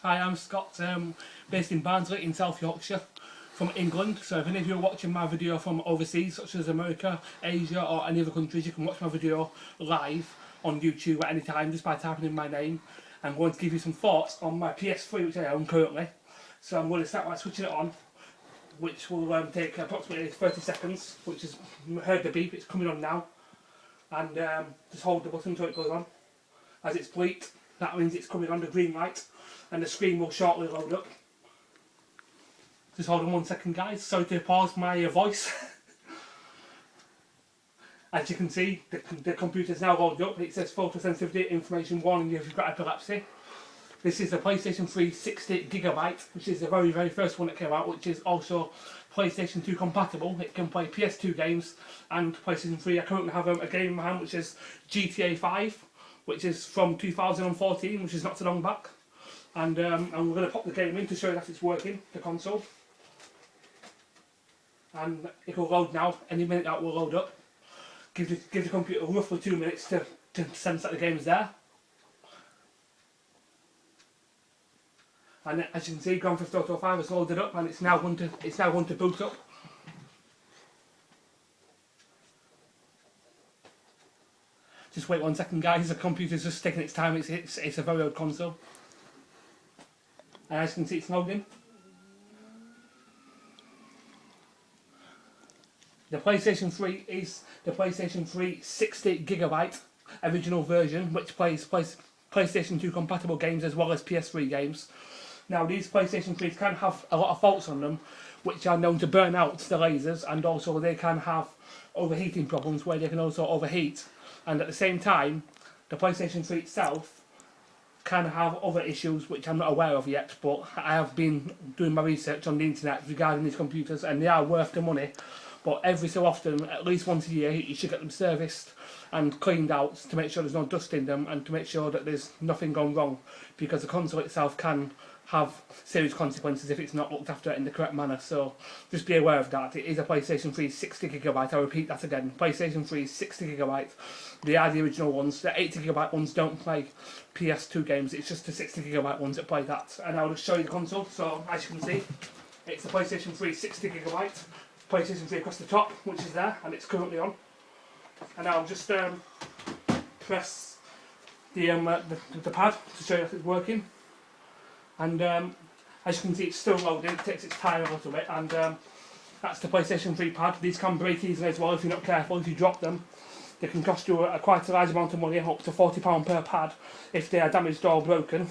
Hi, I'm Scott, based in Barnsley in South Yorkshire, from England. So if any of you are watching my video from overseas, such as America, Asia or any other countries, you can watch my video live on YouTube at any time just by typing in my name. I'm going to give you some thoughts on my PS3, which I own currently. So I'm going to start by switching it on, which will take approximately 30 seconds, which is, heard the beep, it's coming on now. And just hold the button until it goes on. As it's bleeped, that means it's coming on the green light, and the screen will shortly load up. Just hold on 1 second, guys. Sorry to pause my voice. As you can see, the computer's now loaded up. It says photosensitivity information warning you if you've got epilepsy. This is the PlayStation 3 60GB, which is the very, very first one that came out, which is also PlayStation 2 compatible. It can play PS2 games and PlayStation 3. I currently have a game in my hand, which is GTA 5, which is from 2014, which is not so long back. And we're going to pop the game in to show you that it's working, the console. And it will load now. Any minute that will load up. Give the computer roughly 2 minutes to sense that the game is there. And as you can see, Grand Theft Auto 5 is loaded up, and it's now going to boot up. Just wait 1 second, guys. The computer's just taking its time. It's a very old console. And as you can see, it's loading. The PlayStation 3 is the PlayStation 3 60GB original version, which plays PlayStation 2 compatible games as well as PS3 games. Now, these PlayStation 3s can have a lot of faults on them, which are known to burn out the lasers, and also they can have overheating problems where they can also overheat. And at the same time, the PlayStation 3 itself can have other issues which I'm not aware of yet, but I have been doing my research on the internet regarding these computers, and they are worth the money. But every so often, at least once a year, you should get them serviced and cleaned out to make sure there's no dust in them and to make sure that there's nothing gone wrong, because the console itself can have serious consequences if it's not looked after in the correct manner. So just be aware of that. It is a PlayStation 3 60GB. I repeat that again. PlayStation 3 60GB. They are the original ones. The 80GB ones don't play PS2 games. It's just the 60GB ones that play that. And I'll just show you the console. So as you can see, it's the PlayStation 3 60GB. PlayStation 3 across the top, which is there, and it's currently on. And I'll just press the pad to show you that it's working. And as you can see, it's still loading. It takes its time a little bit, and that's the PlayStation 3 pad. These can break easily as well if you're not careful. If you drop them, they can cost you quite a large amount of money, up to £40 per pad if they are damaged or broken.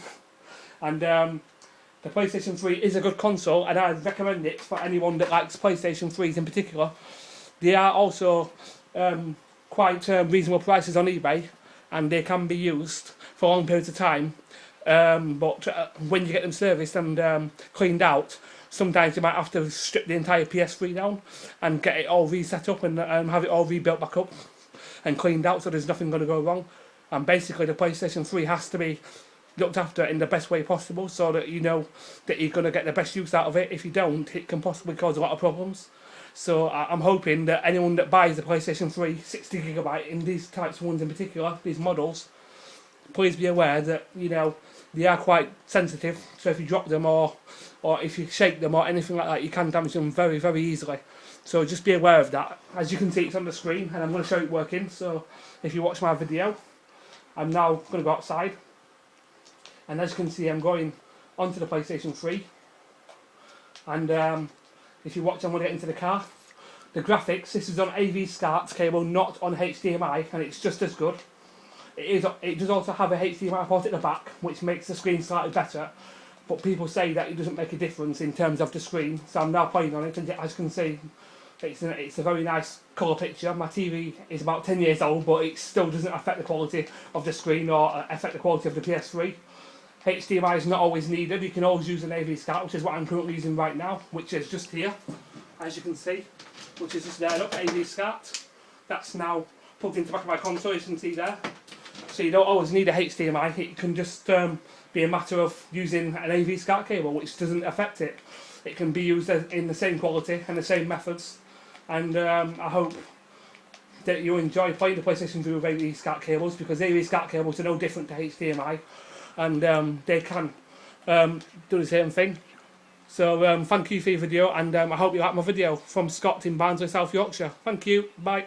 And the PlayStation 3 is a good console, and I'd recommend it for anyone that likes PlayStation 3s in particular. They are also quite reasonable prices on eBay, and they can be used for long periods of time. But when you get them serviced and cleaned out, sometimes you might have to strip the entire PS3 down and get it all reset up and have it all rebuilt back up and cleaned out, so there's nothing going to go wrong. And basically the PlayStation 3 has to be looked after in the best way possible, so that you know that you're going to get the best use out of it. If you don't, it can possibly cause a lot of problems. So I'm hoping that anyone that buys the PlayStation 3 60GB in these types of ones in particular, these models, please be aware that, you know, they are quite sensitive. So if you drop them or if you shake them or anything like that, you can damage them very, very easily. So just be aware of that. As you can see, it's on the screen, and I'm going to show it working. So if you watch my video, I'm now going to go outside. And as you can see, I'm going onto the PlayStation 3. And if you watch, I'm going to get into the car. The graphics, this is on AV SCART cable, not on HDMI, and it's just as good. It does also have a HDMI port at the back, which makes the screen slightly better. But people say that it doesn't make a difference in terms of the screen. So I'm now playing on it, and as you can see, it's a very nice colour picture. My TV is about 10 years old, but it still doesn't affect the quality of the screen or affect the quality of the PS3. HDMI is not always needed. You can always use an AV SCART, which is what I'm currently using right now, which is just here, as you can see, which is just there. Look, AV SCART. That's now plugged into the back of my console, as you can see there. So you don't always need a HDMI. It can just be a matter of using an AV SCART cable, which doesn't affect it. It can be used in the same quality and the same methods. And I hope that you enjoy playing the PlayStation 3 with AV SCART cables, because AV SCART cables are no different to HDMI. And they can do the same thing. So thank you for your video, and I hope you like my video from Scott in Barnsley, South Yorkshire. Thank you. Bye.